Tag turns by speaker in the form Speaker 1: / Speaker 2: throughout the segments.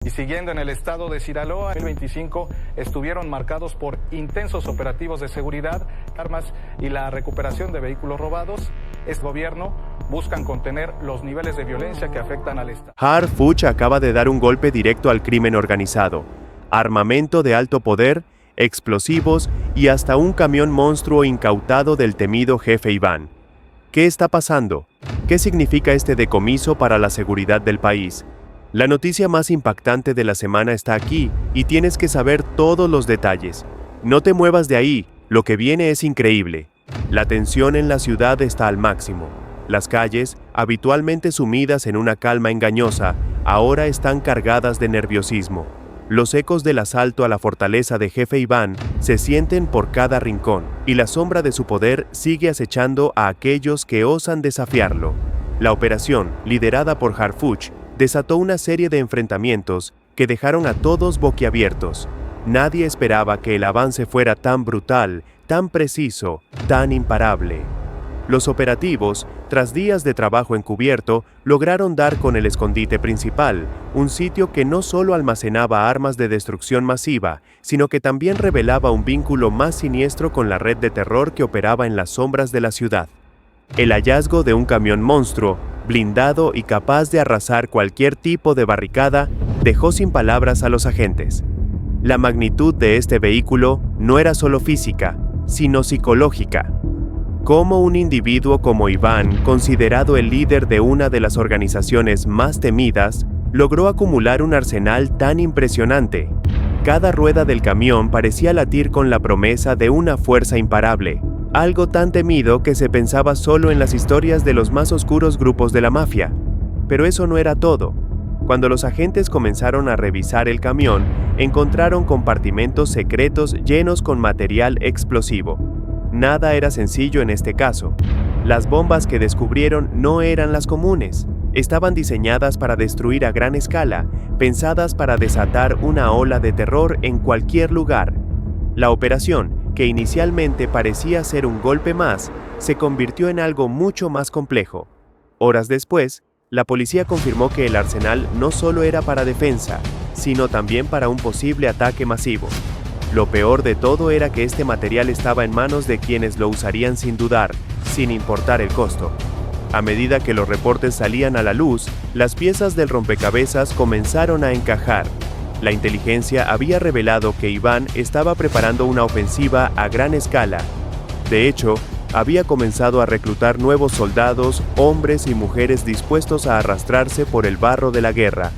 Speaker 1: Y siguiendo en el estado de Sinaloa, el 2025 estuvieron marcados por intensos operativos de seguridad, armas y la recuperación de vehículos robados. Este gobierno buscan contener los niveles de violencia que afectan al estado.
Speaker 2: Harfuch acaba de dar un golpe directo al crimen organizado. Armamento de alto poder, explosivos y hasta un camión monstruo incautado del temido jefe Iván. ¿Qué está pasando? ¿Qué significa este decomiso para la seguridad del país? La noticia más impactante de la semana está aquí y tienes que saber todos los detalles. No te muevas de ahí, lo que viene es increíble. La tensión en la ciudad está al máximo. Las calles, habitualmente sumidas en una calma engañosa, ahora están cargadas de nerviosismo. Los ecos del asalto a la fortaleza de jefe Iván se sienten por cada rincón, y la sombra de su poder sigue acechando a aquellos que osan desafiarlo. La operación, liderada por Harfuch, desató una serie de enfrentamientos que dejaron a todos boquiabiertos. Nadie esperaba que el avance fuera tan brutal, tan preciso, tan imparable. Los operativos, tras días de trabajo encubierto, lograron dar con el escondite principal, un sitio que no solo almacenaba armas de destrucción masiva, sino que también revelaba un vínculo más siniestro con la red de terror que operaba en las sombras de la ciudad. El hallazgo de un camión monstruo, blindado y capaz de arrasar cualquier tipo de barricada, dejó sin palabras a los agentes. La magnitud de este vehículo no era solo física, sino psicológica. ¿Cómo un individuo como Iván, considerado el líder de una de las organizaciones más temidas, logró acumular un arsenal tan impresionante? Cada rueda del camión parecía latir con la promesa de una fuerza imparable. Algo tan temido que se pensaba solo en las historias de los más oscuros grupos de la mafia. Pero eso no era todo. Cuando los agentes comenzaron a revisar el camión, encontraron compartimentos secretos llenos con material explosivo. Nada era sencillo en este caso. Las bombas que descubrieron no eran las comunes. Estaban diseñadas para destruir a gran escala, pensadas para desatar una ola de terror en cualquier lugar. La operación, que inicialmente parecía ser un golpe más, se convirtió en algo mucho más complejo. Horas después, la policía confirmó que el arsenal no solo era para defensa, sino también para un posible ataque masivo. Lo peor de todo era que este material estaba en manos de quienes lo usarían sin dudar, sin importar el costo. A medida que los reportes salían a la luz, las piezas del rompecabezas comenzaron a encajar. La inteligencia había revelado que Iván estaba preparando una ofensiva a gran escala. De hecho, había comenzado a reclutar nuevos soldados, hombres y mujeres dispuestos a arrastrarse por el barro de la guerra.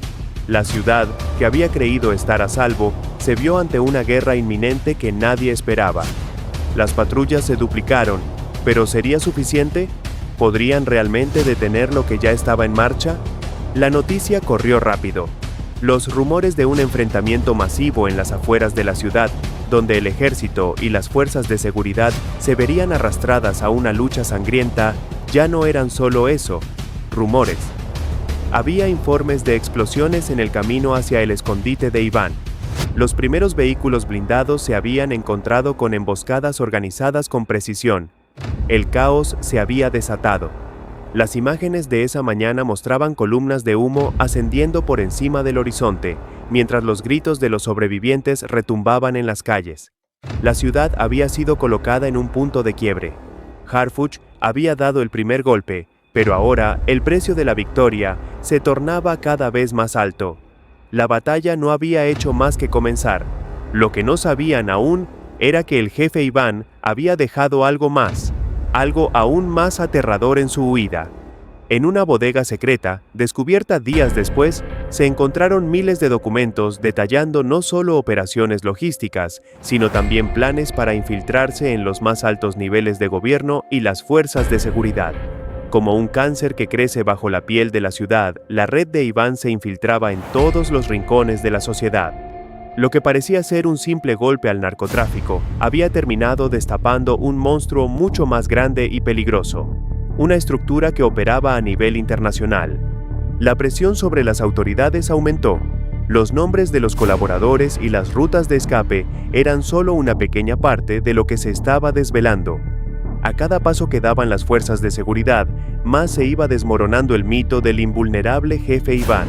Speaker 2: La ciudad, que había creído estar a salvo, se vio ante una guerra inminente que nadie esperaba. Las patrullas se duplicaron, pero ¿sería suficiente? ¿Podrían realmente detener lo que ya estaba en marcha? La noticia corrió rápido. Los rumores de un enfrentamiento masivo en las afueras de la ciudad, donde el ejército y las fuerzas de seguridad se verían arrastradas a una lucha sangrienta, ya no eran solo eso, rumores. Había informes de explosiones en el camino hacia el escondite de Iván. Los primeros vehículos blindados se habían encontrado con emboscadas organizadas con precisión. El caos se había desatado. Las imágenes de esa mañana mostraban columnas de humo ascendiendo por encima del horizonte, mientras los gritos de los sobrevivientes retumbaban en las calles. La ciudad había sido colocada en un punto de quiebre. Harfuch había dado el primer golpe, pero ahora el precio de la victoria se tornaba cada vez más alto. La batalla no había hecho más que comenzar. Lo que no sabían aún era que el jefe Iván había dejado algo más, algo aún más aterrador en su huida. En una bodega secreta, descubierta días después, se encontraron miles de documentos detallando no solo operaciones logísticas, sino también planes para infiltrarse en los más altos niveles de gobierno y las fuerzas de seguridad. Como un cáncer que crece bajo la piel de la ciudad, la red de Iván se infiltraba en todos los rincones de la sociedad. Lo que parecía ser un simple golpe al narcotráfico había terminado destapando un monstruo mucho más grande y peligroso, una estructura que operaba a nivel internacional. La presión sobre las autoridades aumentó. Los nombres de los colaboradores y las rutas de escape eran solo una pequeña parte de lo que se estaba desvelando. A cada paso que daban las fuerzas de seguridad, más se iba desmoronando el mito del invulnerable jefe Iván.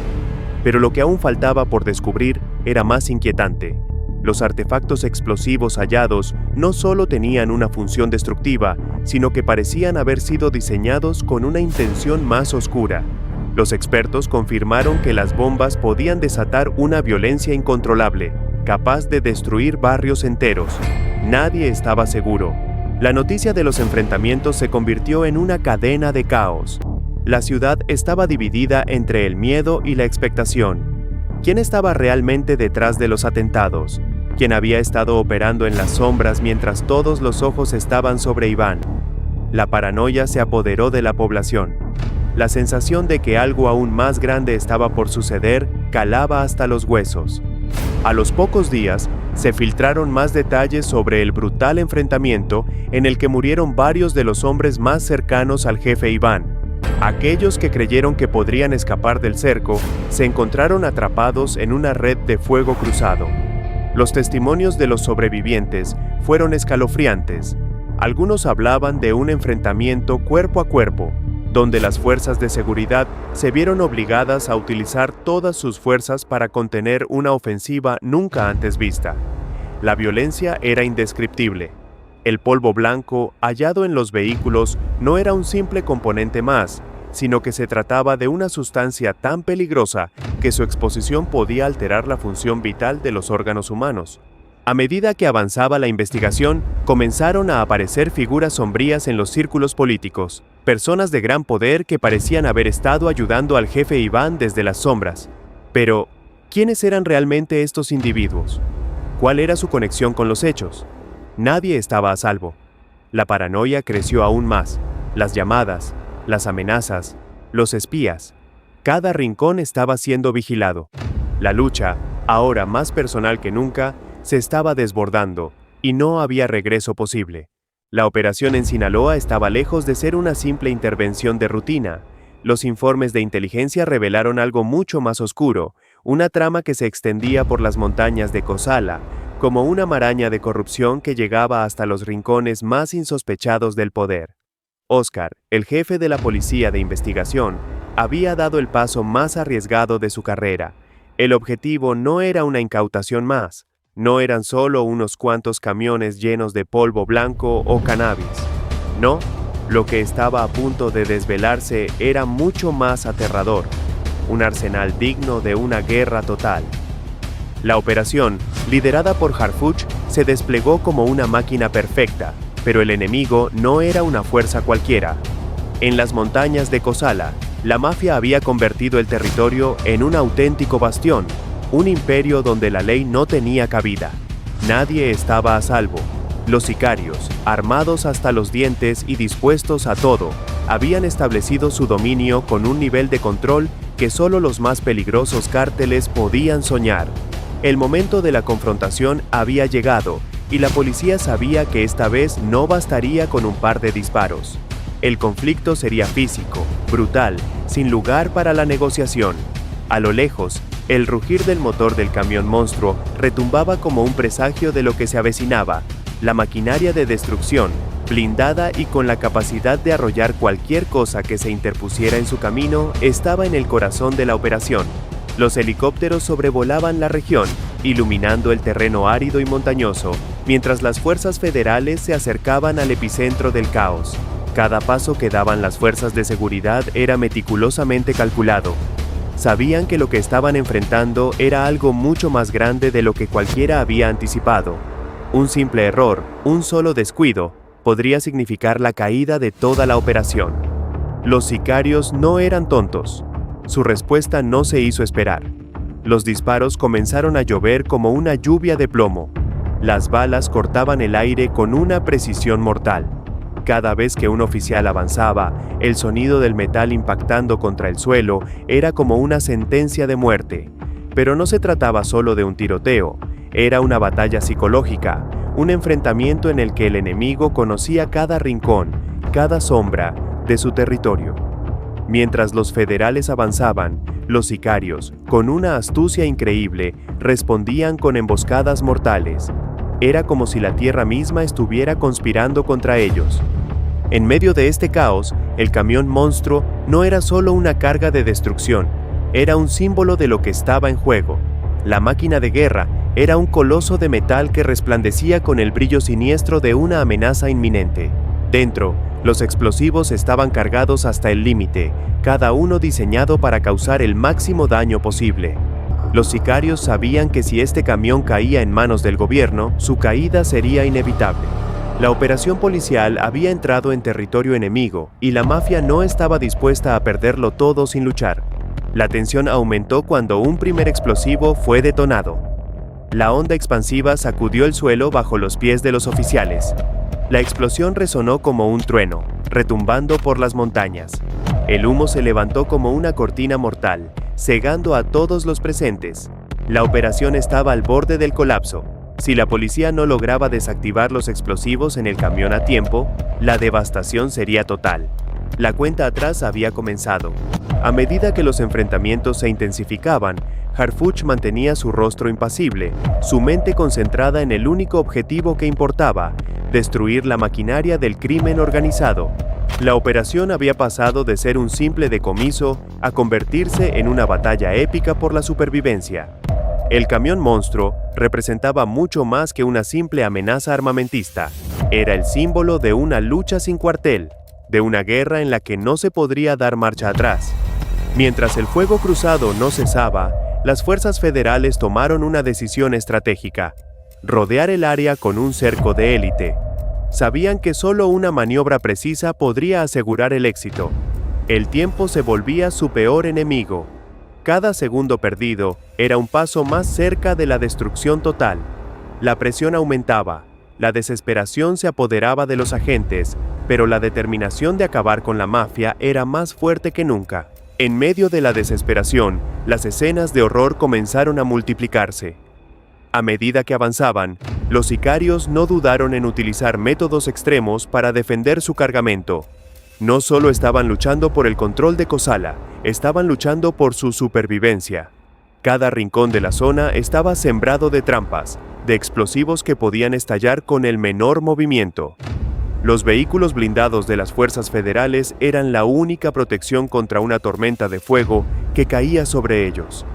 Speaker 2: Pero lo que aún faltaba por descubrir era más inquietante. Los artefactos explosivos hallados no solo tenían una función destructiva, sino que parecían haber sido diseñados con una intención más oscura. Los expertos confirmaron que las bombas podían desatar una violencia incontrolable, capaz de destruir barrios enteros. Nadie estaba seguro. La noticia de los enfrentamientos se convirtió en una cadena de caos. La ciudad estaba dividida entre el miedo y la expectación. ¿Quién estaba realmente detrás de los atentados? ¿Quién había estado operando en las sombras mientras todos los ojos estaban sobre Iván? La paranoia se apoderó de la población. La sensación de que algo aún más grande estaba por suceder calaba hasta los huesos. A los pocos días, se filtraron más detalles sobre el brutal enfrentamiento en el que murieron varios de los hombres más cercanos al jefe Iván. Aquellos que creyeron que podrían escapar del cerco se encontraron atrapados en una red de fuego cruzado. Los testimonios de los sobrevivientes fueron escalofriantes. Algunos hablaban de un enfrentamiento cuerpo a cuerpo, donde las fuerzas de seguridad se vieron obligadas a utilizar todas sus fuerzas para contener una ofensiva nunca antes vista. La violencia era indescriptible. El polvo blanco hallado en los vehículos no era un simple componente más, sino que se trataba de una sustancia tan peligrosa que su exposición podía alterar la función vital de los órganos humanos. A medida que avanzaba la investigación, comenzaron a aparecer figuras sombrías en los círculos políticos, personas de gran poder que parecían haber estado ayudando al jefe Iván desde las sombras. Pero, ¿quiénes eran realmente estos individuos? ¿Cuál era su conexión con los hechos? Nadie estaba a salvo. La paranoia creció aún más. Las llamadas, las amenazas, los espías. Cada rincón estaba siendo vigilado. La lucha, ahora más personal que nunca, se estaba desbordando y no había regreso posible. La operación en Sinaloa estaba lejos de ser una simple intervención de rutina. Los informes de inteligencia revelaron algo mucho más oscuro, una trama que se extendía por las montañas de Cozala, como una maraña de corrupción que llegaba hasta los rincones más insospechados del poder. Oscar, el jefe de la policía de investigación, había dado el paso más arriesgado de su carrera. El objetivo no era una incautación más, no eran solo unos cuantos camiones llenos de polvo blanco o cannabis. No, lo que estaba a punto de desvelarse era mucho más aterrador, un arsenal digno de una guerra total. La operación, liderada por Harfuch, se desplegó como una máquina perfecta, pero el enemigo no era una fuerza cualquiera. En las montañas de Cozala, la mafia había convertido el territorio en un auténtico bastión, un imperio donde la ley no tenía cabida. Nadie estaba a salvo. Los sicarios, armados hasta los dientes y dispuestos a todo, habían establecido su dominio con un nivel de control que solo los más peligrosos cárteles podían soñar. El momento de la confrontación había llegado, y la policía sabía que esta vez no bastaría con un par de disparos. El conflicto sería físico, brutal, sin lugar para la negociación. A lo lejos, el rugir del motor del camión monstruo retumbaba como un presagio de lo que se avecinaba. La maquinaria de destrucción, blindada y con la capacidad de arrollar cualquier cosa que se interpusiera en su camino, estaba en el corazón de la operación. Los helicópteros sobrevolaban la región, iluminando el terreno árido y montañoso, mientras las fuerzas federales se acercaban al epicentro del caos. Cada paso que daban las fuerzas de seguridad era meticulosamente calculado. Sabían que lo que estaban enfrentando era algo mucho más grande de lo que cualquiera había anticipado. Un simple error, un solo descuido, podría significar la caída de toda la operación. Los sicarios no eran tontos. Su respuesta no se hizo esperar. Los disparos comenzaron a llover como una lluvia de plomo. Las balas cortaban el aire con una precisión mortal. Cada vez que un oficial avanzaba, el sonido del metal impactando contra el suelo era como una sentencia de muerte. Pero no se trataba solo de un tiroteo, era una batalla psicológica, un enfrentamiento en el que el enemigo conocía cada rincón, cada sombra de su territorio. Mientras los federales avanzaban, los sicarios, con una astucia increíble, respondían con emboscadas mortales. Era como si la tierra misma estuviera conspirando contra ellos. En medio de este caos, el camión monstruo no era solo una carga de destrucción, era un símbolo de lo que estaba en juego. La máquina de guerra era un coloso de metal que resplandecía con el brillo siniestro de una amenaza inminente. Dentro, los explosivos estaban cargados hasta el límite, cada uno diseñado para causar el máximo daño posible. Los sicarios sabían que si este camión caía en manos del gobierno, su caída sería inevitable. La operación policial había entrado en territorio enemigo y la mafia no estaba dispuesta a perderlo todo sin luchar. La tensión aumentó cuando un primer explosivo fue detonado. La onda expansiva sacudió el suelo bajo los pies de los oficiales. La explosión resonó como un trueno, retumbando por las montañas. El humo se levantó como una cortina mortal, cegando a todos los presentes. La operación estaba al borde del colapso. Si la policía no lograba desactivar los explosivos en el camión a tiempo, la devastación sería total. La cuenta atrás había comenzado. A medida que los enfrentamientos se intensificaban, Harfuch mantenía su rostro impasible, su mente concentrada en el único objetivo que importaba: destruir la maquinaria del crimen organizado. La operación había pasado de ser un simple decomiso a convertirse en una batalla épica por la supervivencia. El camión monstruo representaba mucho más que una simple amenaza armamentista. Era el símbolo de una lucha sin cuartel, de una guerra en la que no se podría dar marcha atrás. Mientras el fuego cruzado no cesaba, las fuerzas federales tomaron una decisión estratégica: rodear el área con un cerco de élite. Sabían que solo una maniobra precisa podría asegurar el éxito. El tiempo se volvía su peor enemigo. Cada segundo perdido era un paso más cerca de la destrucción total. La presión aumentaba, la desesperación se apoderaba de los agentes, pero la determinación de acabar con la mafia era más fuerte que nunca. En medio de la desesperación, las escenas de horror comenzaron a multiplicarse. A medida que avanzaban, los sicarios no dudaron en utilizar métodos extremos para defender su cargamento. No solo estaban luchando por el control de Kosala, estaban luchando por su supervivencia. Cada rincón de la zona estaba sembrado de trampas, de explosivos que podían estallar con el menor movimiento. Los vehículos blindados de las fuerzas federales eran la única protección contra una tormenta de fuego que caía sobre ellos.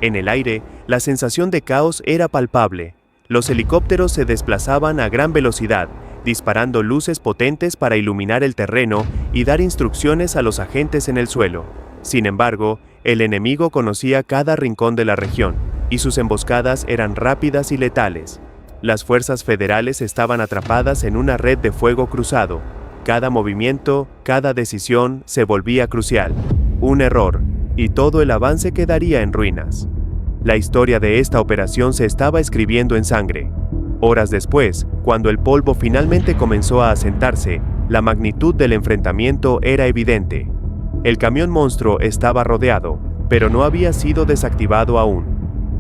Speaker 2: En el aire, la sensación de caos era palpable. Los helicópteros se desplazaban a gran velocidad, disparando luces potentes para iluminar el terreno y dar instrucciones a los agentes en el suelo. Sin embargo, el enemigo conocía cada rincón de la región, y sus emboscadas eran rápidas y letales. Las fuerzas federales estaban atrapadas en una red de fuego cruzado. Cada movimiento, cada decisión se volvía crucial. Un error, y todo el avance quedaría en ruinas. La historia de esta operación se estaba escribiendo en sangre. Horas después, cuando el polvo finalmente comenzó a asentarse, la magnitud del enfrentamiento era evidente. El camión monstruo estaba rodeado, pero no había sido desactivado aún.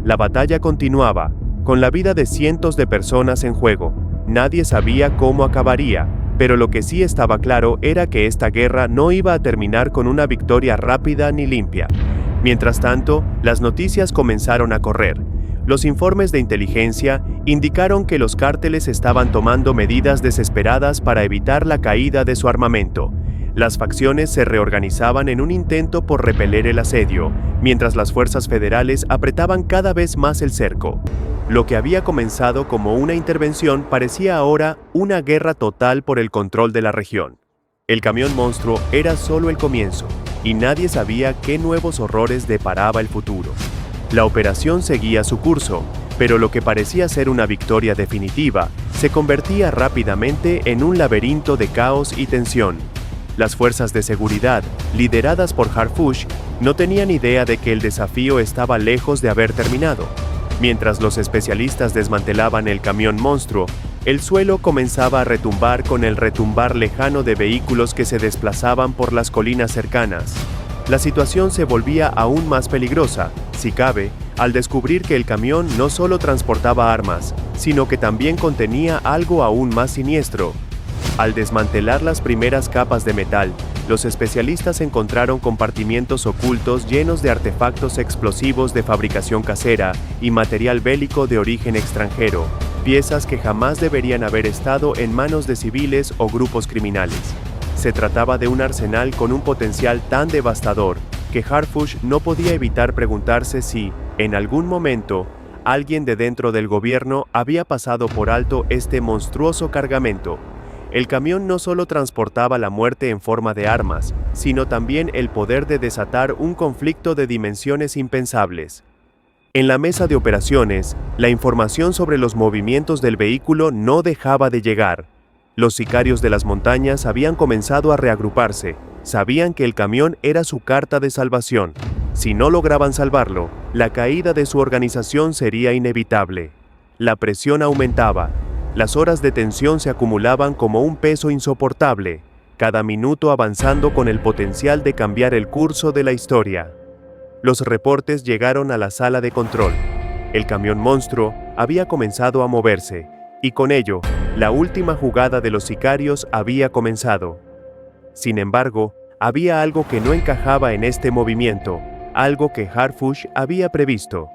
Speaker 2: La batalla continuaba, con la vida de cientos de personas en juego. Nadie sabía cómo acabaría, pero lo que sí estaba claro era que esta guerra no iba a terminar con una victoria rápida ni limpia. Mientras tanto, las noticias comenzaron a correr. Los informes de inteligencia indicaron que los cárteles estaban tomando medidas desesperadas para evitar la caída de su armamento. Las facciones se reorganizaban en un intento por repeler el asedio, mientras las fuerzas federales apretaban cada vez más el cerco. Lo que había comenzado como una intervención parecía ahora una guerra total por el control de la región. El camión monstruo era solo el comienzo, y nadie sabía qué nuevos horrores deparaba el futuro. La operación seguía su curso, pero lo que parecía ser una victoria definitiva se convertía rápidamente en un laberinto de caos y tensión. Las fuerzas de seguridad, lideradas por Harfuch, no tenían idea de que el desafío estaba lejos de haber terminado. Mientras los especialistas desmantelaban el camión monstruo, el suelo comenzaba a retumbar con el retumbar lejano de vehículos que se desplazaban por las colinas cercanas. La situación se volvía aún más peligrosa, si cabe, al descubrir que el camión no solo transportaba armas, sino que también contenía algo aún más siniestro. Al desmantelar las primeras capas de metal, los especialistas encontraron compartimientos ocultos llenos de artefactos explosivos de fabricación casera y material bélico de origen extranjero, piezas que jamás deberían haber estado en manos de civiles o grupos criminales. Se trataba de un arsenal con un potencial tan devastador que Harfush no podía evitar preguntarse si, en algún momento, alguien de dentro del gobierno había pasado por alto este monstruoso cargamento. El camión no solo transportaba la muerte en forma de armas, sino también el poder de desatar un conflicto de dimensiones impensables. En la mesa de operaciones, la información sobre los movimientos del vehículo no dejaba de llegar. Los sicarios de las montañas habían comenzado a reagruparse. Sabían que el camión era su carta de salvación. Si no lograban salvarlo, la caída de su organización sería inevitable. La presión aumentaba. Las horas de tensión se acumulaban como un peso insoportable, cada minuto avanzando con el potencial de cambiar el curso de la historia. Los reportes llegaron a la sala de control. El camión monstruo había comenzado a moverse, y con ello, la última jugada de los sicarios había comenzado. Sin embargo, había algo que no encajaba en este movimiento, algo que Harfush había previsto.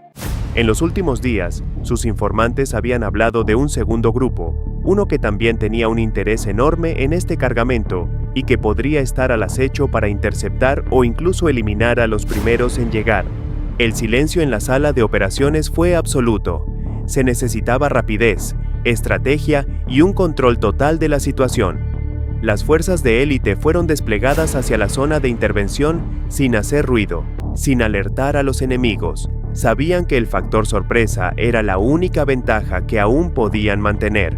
Speaker 2: En los últimos días, sus informantes habían hablado de un segundo grupo, uno que también tenía un interés enorme en este cargamento y que podría estar al acecho para interceptar o incluso eliminar a los primeros en llegar. El silencio en la sala de operaciones fue absoluto. Se necesitaba rapidez, estrategia y un control total de la situación. Las fuerzas de élite fueron desplegadas hacia la zona de intervención sin hacer ruido, sin alertar a los enemigos. Sabían que el factor sorpresa era la única ventaja que aún podían mantener.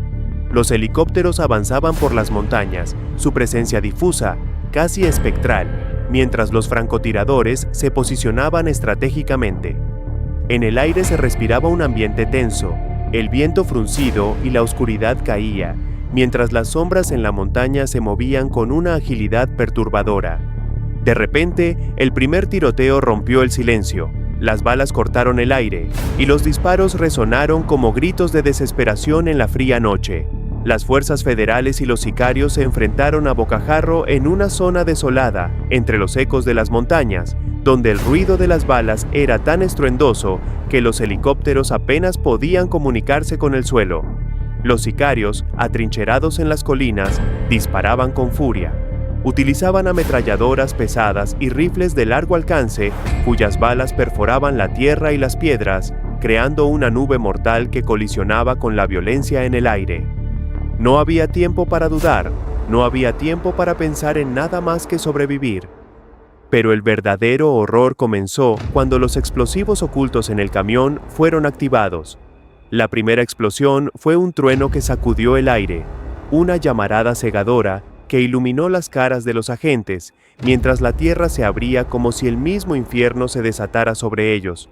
Speaker 2: Los helicópteros avanzaban por las montañas, su presencia difusa, casi espectral, mientras los francotiradores se posicionaban estratégicamente. En el aire se respiraba un ambiente tenso, el viento fruncido y la oscuridad caía, mientras las sombras en la montaña se movían con una agilidad perturbadora. De repente, el primer tiroteo rompió el silencio. Las balas cortaron el aire, y los disparos resonaron como gritos de desesperación en la fría noche. Las fuerzas federales y los sicarios se enfrentaron a bocajarro en una zona desolada, entre los ecos de las montañas, donde el ruido de las balas era tan estruendoso que los helicópteros apenas podían comunicarse con el suelo. Los sicarios, atrincherados en las colinas, disparaban con furia. Utilizaban ametralladoras pesadas y rifles de largo alcance, cuyas balas perforaban la tierra y las piedras, creando una nube mortal que colisionaba con la violencia en el aire. No había tiempo para dudar, no había tiempo para pensar en nada más que sobrevivir. Pero el verdadero horror comenzó cuando los explosivos ocultos en el camión fueron activados. La primera explosión fue un trueno que sacudió el aire, una llamarada cegadora que iluminó las caras de los agentes, mientras la tierra se abría como si el mismo infierno se desatara sobre ellos.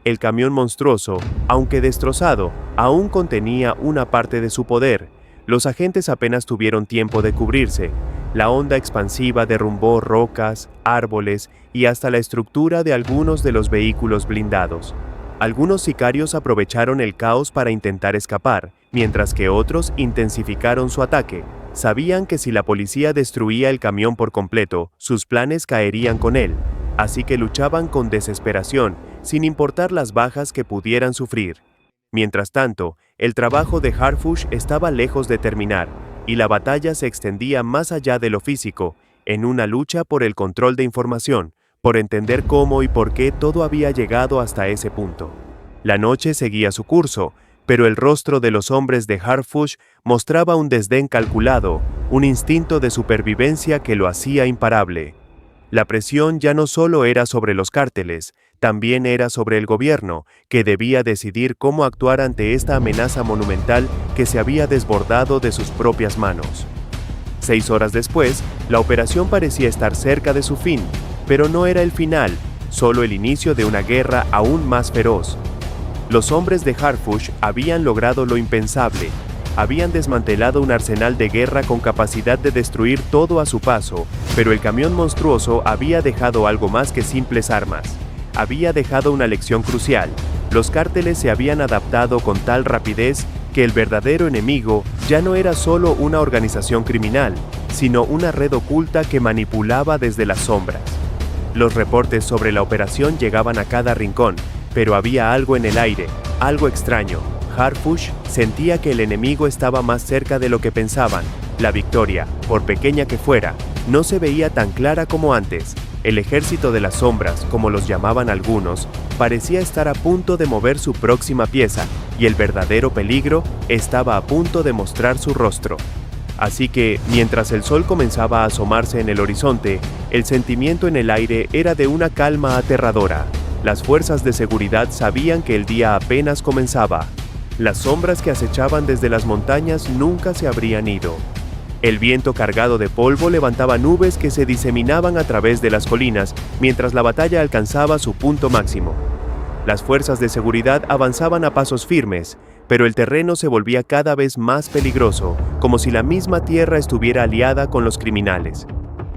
Speaker 2: El camión monstruoso, aunque destrozado, aún contenía una parte de su poder. Los agentes apenas tuvieron tiempo de cubrirse. La onda expansiva derrumbó rocas, árboles y hasta la estructura de algunos de los vehículos blindados. Algunos sicarios aprovecharon el caos para intentar escapar, mientras que otros intensificaron su ataque. Sabían que si la policía destruía el camión por completo, sus planes caerían con él, así que luchaban con desesperación, sin importar las bajas que pudieran sufrir. Mientras tanto, el trabajo de Harfush estaba lejos de terminar, y la batalla se extendía más allá de lo físico, en una lucha por el control de información, por entender cómo y por qué todo había llegado hasta ese punto. La noche seguía su curso, pero el rostro de los hombres de Harfush mostraba un desdén calculado, un instinto de supervivencia que lo hacía imparable. La presión ya no solo era sobre los cárteles, también era sobre el gobierno, que debía decidir cómo actuar ante esta amenaza monumental que se había desbordado de sus propias manos. 6 horas después, la operación parecía estar cerca de su fin, pero no era el final, solo el inicio de una guerra aún más feroz. Los hombres de Harfush habían logrado lo impensable. Habían desmantelado un arsenal de guerra con capacidad de destruir todo a su paso, pero el camión monstruoso había dejado algo más que simples armas. Había dejado una lección crucial. Los cárteles se habían adaptado con tal rapidez que el verdadero enemigo ya no era solo una organización criminal, sino una red oculta que manipulaba desde las sombras. Los reportes sobre la operación llegaban a cada rincón, pero había algo en el aire, algo extraño. Harfush sentía que el enemigo estaba más cerca de lo que pensaban. La victoria, por pequeña que fuera, no se veía tan clara como antes. El ejército de las sombras, como los llamaban algunos, parecía estar a punto de mover su próxima pieza, y el verdadero peligro estaba a punto de mostrar su rostro. Así que, mientras el sol comenzaba a asomarse en el horizonte, el sentimiento en el aire era de una calma aterradora. Las fuerzas de seguridad sabían que el día apenas comenzaba. Las sombras que acechaban desde las montañas nunca se habrían ido. El viento cargado de polvo levantaba nubes que se diseminaban a través de las colinas mientras la batalla alcanzaba su punto máximo. Las fuerzas de seguridad avanzaban a pasos firmes, pero el terreno se volvía cada vez más peligroso, como si la misma tierra estuviera aliada con los criminales.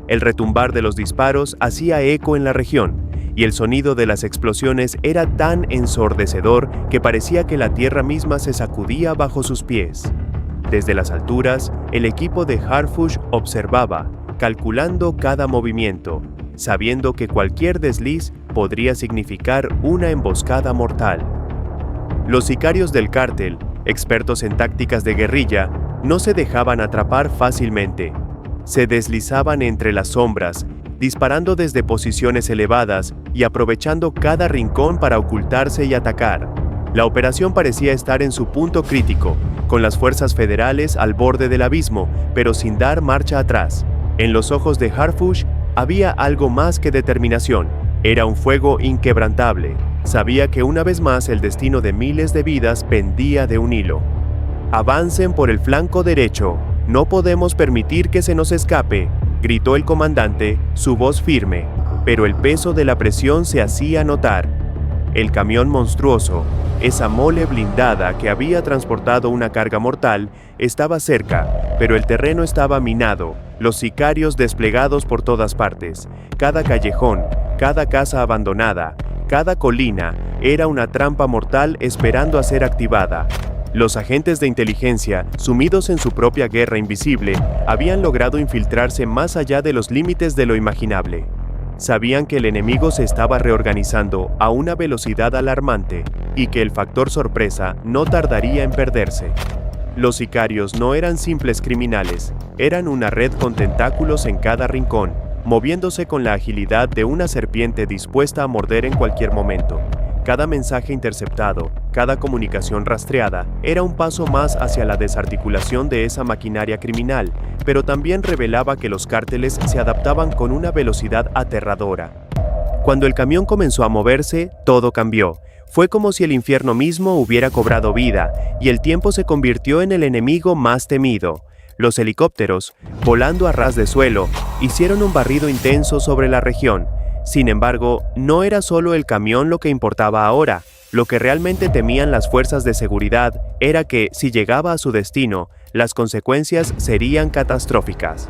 Speaker 2: El retumbar de los disparos hacía eco en la región, y el sonido de las explosiones era tan ensordecedor que parecía que la tierra misma se sacudía bajo sus pies. Desde las alturas, el equipo de Harfush observaba, calculando cada movimiento, sabiendo que cualquier desliz podría significar una emboscada mortal. Los sicarios del cártel, expertos en tácticas de guerrilla, no se dejaban atrapar fácilmente. Se deslizaban entre las sombras, disparando desde posiciones elevadas y aprovechando cada rincón para ocultarse y atacar. La operación parecía estar en su punto crítico, con las fuerzas federales al borde del abismo, pero sin dar marcha atrás. En los ojos de Harfush había algo más que determinación. Era un fuego inquebrantable. Sabía que una vez más el destino de miles de vidas pendía de un hilo. «Avancen por el flanco derecho. No podemos permitir que se nos escape», gritó el comandante, su voz firme, pero el peso de la presión se hacía notar. El camión monstruoso, esa mole blindada que había transportado una carga mortal, estaba cerca, pero el terreno estaba minado, los sicarios desplegados por todas partes. Cada callejón, cada casa abandonada, cada colina era una trampa mortal esperando a ser activada. Los agentes de inteligencia, sumidos en su propia guerra invisible, habían logrado infiltrarse más allá de los límites de lo imaginable. Sabían que el enemigo se estaba reorganizando a una velocidad alarmante y que el factor sorpresa no tardaría en perderse. Los sicarios no eran simples criminales, eran una red con tentáculos en cada rincón, moviéndose con la agilidad de una serpiente dispuesta a morder en cualquier momento. Cada mensaje interceptado, cada comunicación rastreada, era un paso más hacia la desarticulación de esa maquinaria criminal, pero también revelaba que los cárteles se adaptaban con una velocidad aterradora. Cuando el camión comenzó a moverse, todo cambió. Fue como si el infierno mismo hubiera cobrado vida, y el tiempo se convirtió en el enemigo más temido. Los helicópteros, volando a ras de suelo, hicieron un barrido intenso sobre la región. Sin embargo, no era solo el camión lo que importaba ahora. Lo que realmente temían las fuerzas de seguridad era que, si llegaba a su destino, las consecuencias serían catastróficas.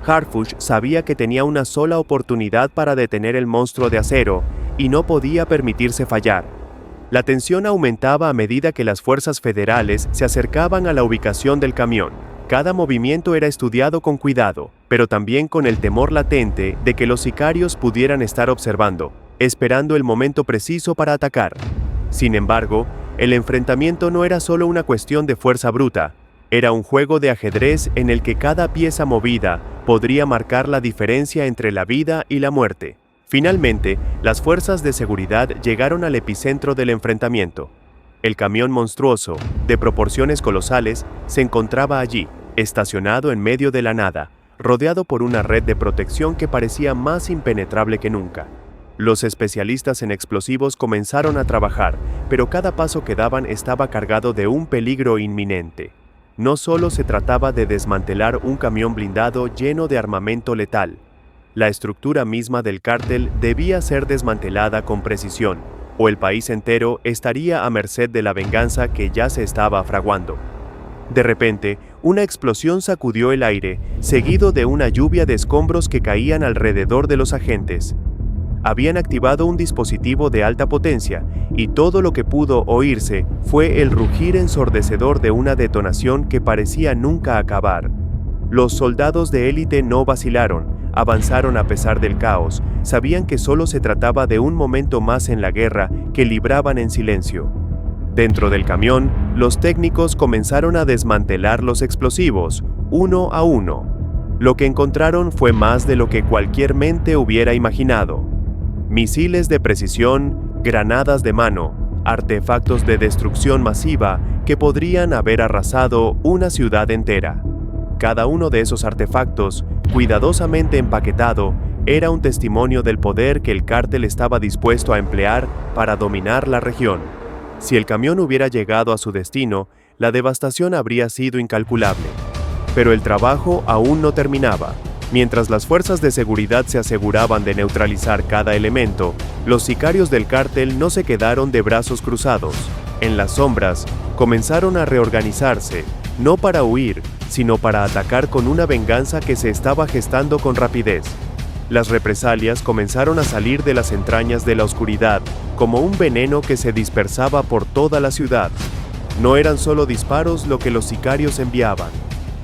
Speaker 2: Harfush sabía que tenía una sola oportunidad para detener el monstruo de acero, y no podía permitirse fallar. La tensión aumentaba a medida que las fuerzas federales se acercaban a la ubicación del camión. Cada movimiento era estudiado con cuidado, pero también con el temor latente de que los sicarios pudieran estar observando, esperando el momento preciso para atacar. Sin embargo, el enfrentamiento no era solo una cuestión de fuerza bruta, era un juego de ajedrez en el que cada pieza movida podría marcar la diferencia entre la vida y la muerte. Finalmente, las fuerzas de seguridad llegaron al epicentro del enfrentamiento. El camión monstruoso, de proporciones colosales, se encontraba allí, estacionado en medio de la nada, rodeado por una red de protección que parecía más impenetrable que nunca. Los especialistas en explosivos comenzaron a trabajar, pero cada paso que daban estaba cargado de un peligro inminente. No solo se trataba de desmantelar un camión blindado lleno de armamento letal. La estructura misma del cártel debía ser desmantelada con precisión, o el país entero estaría a merced de la venganza que ya se estaba fraguando. De repente, una explosión sacudió el aire, seguido de una lluvia de escombros que caían alrededor de los agentes. Habían activado un dispositivo de alta potencia, y todo lo que pudo oírse fue el rugir ensordecedor de una detonación que parecía nunca acabar. Los soldados de élite no vacilaron, avanzaron a pesar del caos, sabían que solo se trataba de un momento más en la guerra que libraban en silencio. Dentro del camión, los técnicos comenzaron a desmantelar los explosivos, uno a uno. Lo que encontraron fue más de lo que cualquier mente hubiera imaginado. Misiles de precisión, granadas de mano, artefactos de destrucción masiva que podrían haber arrasado una ciudad entera. Cada uno de esos artefactos, cuidadosamente empaquetado, era un testimonio del poder que el cártel estaba dispuesto a emplear para dominar la región. Si el camión hubiera llegado a su destino, la devastación habría sido incalculable. Pero el trabajo aún no terminaba. Mientras las fuerzas de seguridad se aseguraban de neutralizar cada elemento, los sicarios del cártel no se quedaron de brazos cruzados. En las sombras, comenzaron a reorganizarse, no para huir, sino para atacar con una venganza que se estaba gestando con rapidez. Las represalias comenzaron a salir de las entrañas de la oscuridad, como un veneno que se dispersaba por toda la ciudad. No eran solo disparos lo que los sicarios enviaban.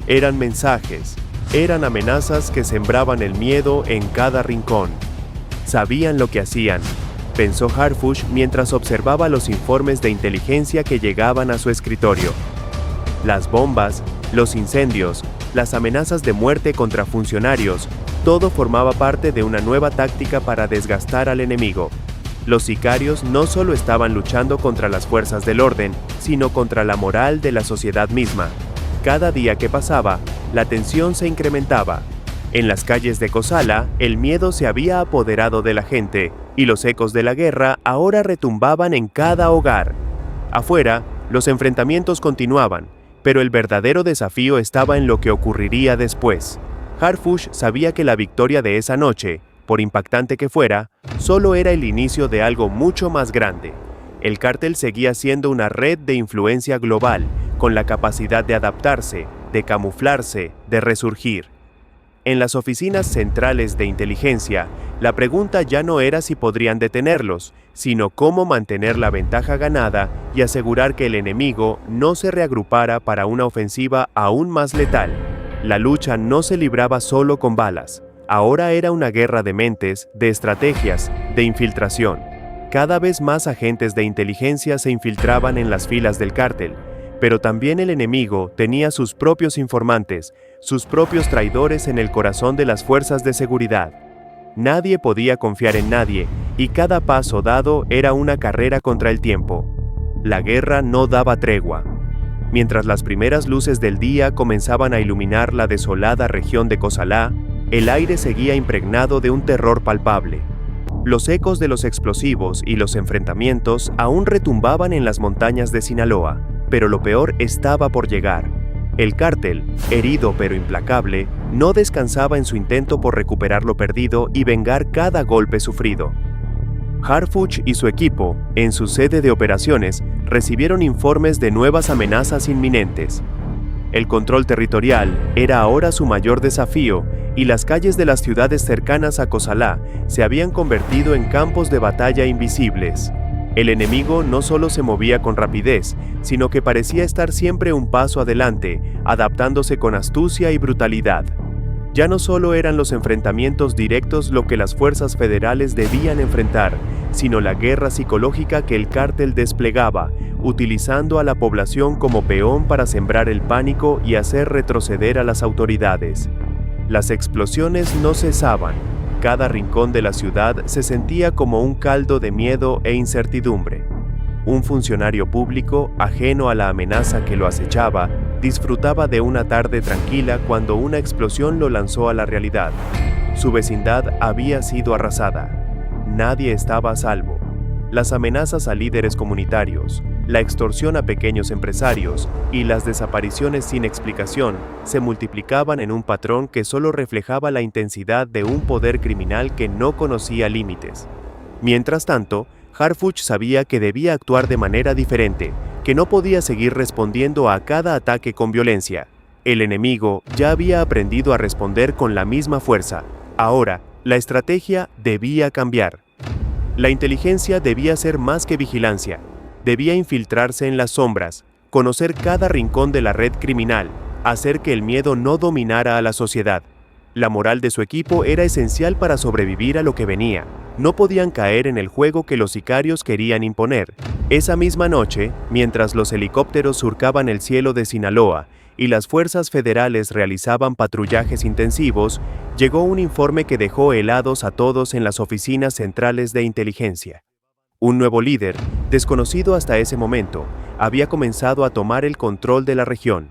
Speaker 2: Eran mensajes, eran amenazas que sembraban el miedo en cada rincón. Sabían lo que hacían, pensó Harfush mientras observaba los informes de inteligencia que llegaban a su escritorio. Las bombas, los incendios, las amenazas de muerte contra funcionarios, todo formaba parte de una nueva táctica para desgastar al enemigo. Los sicarios no solo estaban luchando contra las fuerzas del orden, sino contra la moral de la sociedad misma. Cada día que pasaba, la tensión se incrementaba. En las calles de Kosala, el miedo se había apoderado de la gente, y los ecos de la guerra ahora retumbaban en cada hogar. Afuera, los enfrentamientos continuaban, pero el verdadero desafío estaba en lo que ocurriría después. Harfush sabía que la victoria de esa noche, por impactante que fuera, solo era el inicio de algo mucho más grande. El cártel seguía siendo una red de influencia global, con la capacidad de adaptarse, de camuflarse, de resurgir. En las oficinas centrales de inteligencia, la pregunta ya no era si podrían detenerlos, sino cómo mantener la ventaja ganada y asegurar que el enemigo no se reagrupara para una ofensiva aún más letal. La lucha no se libraba solo con balas. Ahora era una guerra de mentes, de estrategias, de infiltración. Cada vez más agentes de inteligencia se infiltraban en las filas del cártel, pero también el enemigo tenía sus propios informantes, sus propios traidores en el corazón de las fuerzas de seguridad. Nadie podía confiar en nadie, y cada paso dado era una carrera contra el tiempo. La guerra no daba tregua. Mientras las primeras luces del día comenzaban a iluminar la desolada región de Kosala, el aire seguía impregnado de un terror palpable. Los ecos de los explosivos y los enfrentamientos aún retumbaban en las montañas de Sinaloa, pero lo peor estaba por llegar. El cártel, herido pero implacable, no descansaba en su intento por recuperar lo perdido y vengar cada golpe sufrido. Harfuch y su equipo, en su sede de operaciones, recibieron informes de nuevas amenazas inminentes. El control territorial era ahora su mayor desafío y las calles de las ciudades cercanas a Kosala se habían convertido en campos de batalla invisibles. El enemigo no solo se movía con rapidez, sino que parecía estar siempre un paso adelante, adaptándose con astucia y brutalidad. Ya no solo eran los enfrentamientos directos lo que las fuerzas federales debían enfrentar, sino la guerra psicológica que el cártel desplegaba, utilizando a la población como peón para sembrar el pánico y hacer retroceder a las autoridades. Las explosiones no cesaban. Cada rincón de la ciudad se sentía como un caldo de miedo e incertidumbre. Un funcionario público, ajeno a la amenaza que lo acechaba, disfrutaba de una tarde tranquila cuando una explosión lo lanzó a la realidad. Su vecindad había sido arrasada. Nadie estaba a salvo. Las amenazas a líderes comunitarios, la extorsión a pequeños empresarios y las desapariciones sin explicación se multiplicaban en un patrón que solo reflejaba la intensidad de un poder criminal que no conocía límites. Mientras tanto, Harfuch sabía que debía actuar de manera diferente, que no podía seguir respondiendo a cada ataque con violencia. El enemigo ya había aprendido a responder con la misma fuerza. Ahora, la estrategia debía cambiar. La inteligencia debía ser más que vigilancia. Debía infiltrarse en las sombras, conocer cada rincón de la red criminal, hacer que el miedo no dominara a la sociedad. La moral de su equipo era esencial para sobrevivir a lo que venía. No podían caer en el juego que los sicarios querían imponer. Esa misma noche, mientras los helicópteros surcaban el cielo de Sinaloa y las fuerzas federales realizaban patrullajes intensivos, llegó un informe que dejó helados a todos en las oficinas centrales de inteligencia. Un nuevo líder, desconocido hasta ese momento, había comenzado a tomar el control de la región.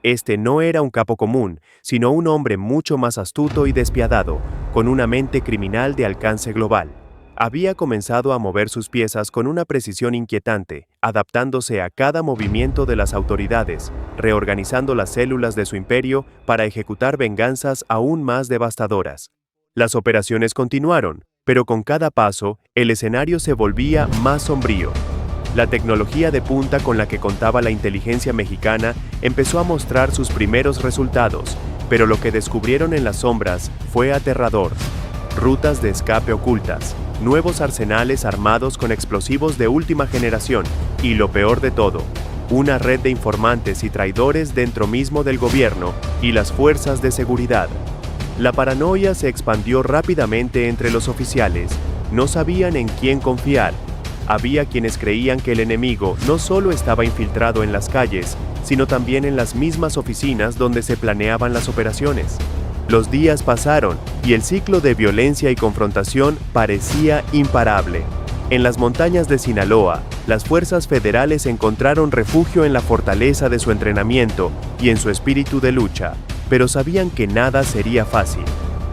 Speaker 2: Este no era un capo común, sino un hombre mucho más astuto y despiadado, con una mente criminal de alcance global. Había comenzado a mover sus piezas con una precisión inquietante, adaptándose a cada movimiento de las autoridades, reorganizando las células de su imperio para ejecutar venganzas aún más devastadoras. Las operaciones continuaron, pero con cada paso, el escenario se volvía más sombrío. La tecnología de punta con la que contaba la inteligencia mexicana empezó a mostrar sus primeros resultados, pero lo que descubrieron en las sombras fue aterrador. Rutas de escape ocultas, nuevos arsenales armados con explosivos de última generación y, lo peor de todo, una red de informantes y traidores dentro mismo del gobierno y las fuerzas de seguridad. La paranoia se expandió rápidamente entre los oficiales. No sabían en quién confiar. Había quienes creían que el enemigo no solo estaba infiltrado en las calles, sino también en las mismas oficinas donde se planeaban las operaciones. Los días pasaron y el ciclo de violencia y confrontación parecía imparable. En las montañas de Sinaloa, las fuerzas federales encontraron refugio en la fortaleza de su entrenamiento y en su espíritu de lucha, pero sabían que nada sería fácil.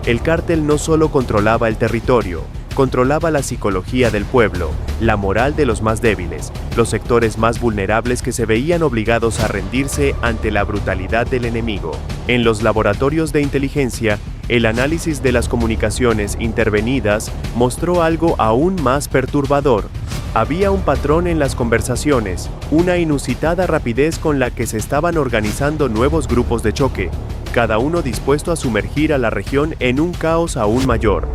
Speaker 2: El cártel no solo controlaba el territorio, controlaba la psicología del pueblo, la moral de los más débiles, los sectores más vulnerables que se veían obligados a rendirse ante la brutalidad del enemigo. En los laboratorios de inteligencia, el análisis de las comunicaciones intervenidas mostró algo aún más perturbador. Había un patrón en las conversaciones, una inusitada rapidez con la que se estaban organizando nuevos grupos de choque, cada uno dispuesto a sumergir a la región en un caos aún mayor.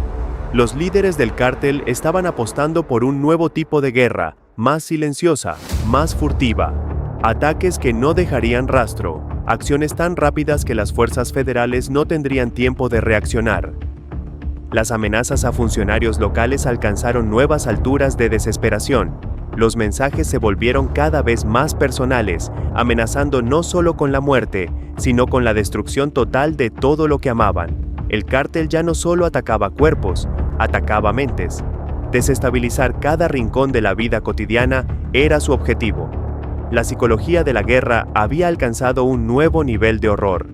Speaker 2: Los líderes del cártel estaban apostando por un nuevo tipo de guerra, más silenciosa, más furtiva. Ataques que no dejarían rastro, acciones tan rápidas que las fuerzas federales no tendrían tiempo de reaccionar. Las amenazas a funcionarios locales alcanzaron nuevas alturas de desesperación. Los mensajes se volvieron cada vez más personales, amenazando no solo con la muerte, sino con la destrucción total de todo lo que amaban. El cártel ya no solo atacaba cuerpos, atacaba mentes. Desestabilizar cada rincón de la vida cotidiana era su objetivo. La psicología de la guerra había alcanzado un nuevo nivel de horror.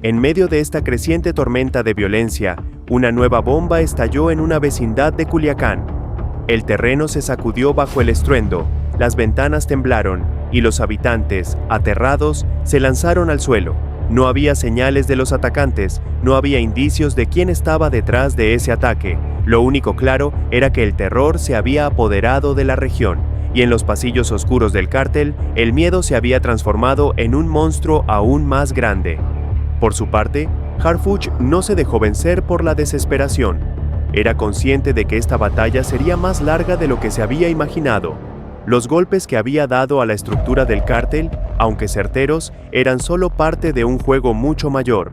Speaker 2: En medio de esta creciente tormenta de violencia, una nueva bomba estalló en una vecindad de Culiacán. El terreno se sacudió bajo el estruendo, las ventanas temblaron y los habitantes, aterrados, se lanzaron al suelo. No había señales de los atacantes, no había indicios de quién estaba detrás de ese ataque. Lo único claro era que el terror se había apoderado de la región, y en los pasillos oscuros del cártel, el miedo se había transformado en un monstruo aún más grande. Por su parte, Harfuch no se dejó vencer por la desesperación. Era consciente de que esta batalla sería más larga de lo que se había imaginado. Los golpes que había dado a la estructura del cártel, aunque certeros, eran solo parte de un juego mucho mayor.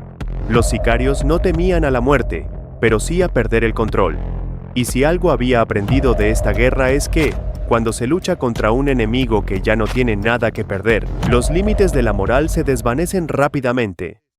Speaker 2: Los sicarios no temían a la muerte, pero sí a perder el control. Y si algo había aprendido de esta guerra es que, cuando se lucha contra un enemigo que ya no tiene nada que perder, los límites de la moral se desvanecen rápidamente.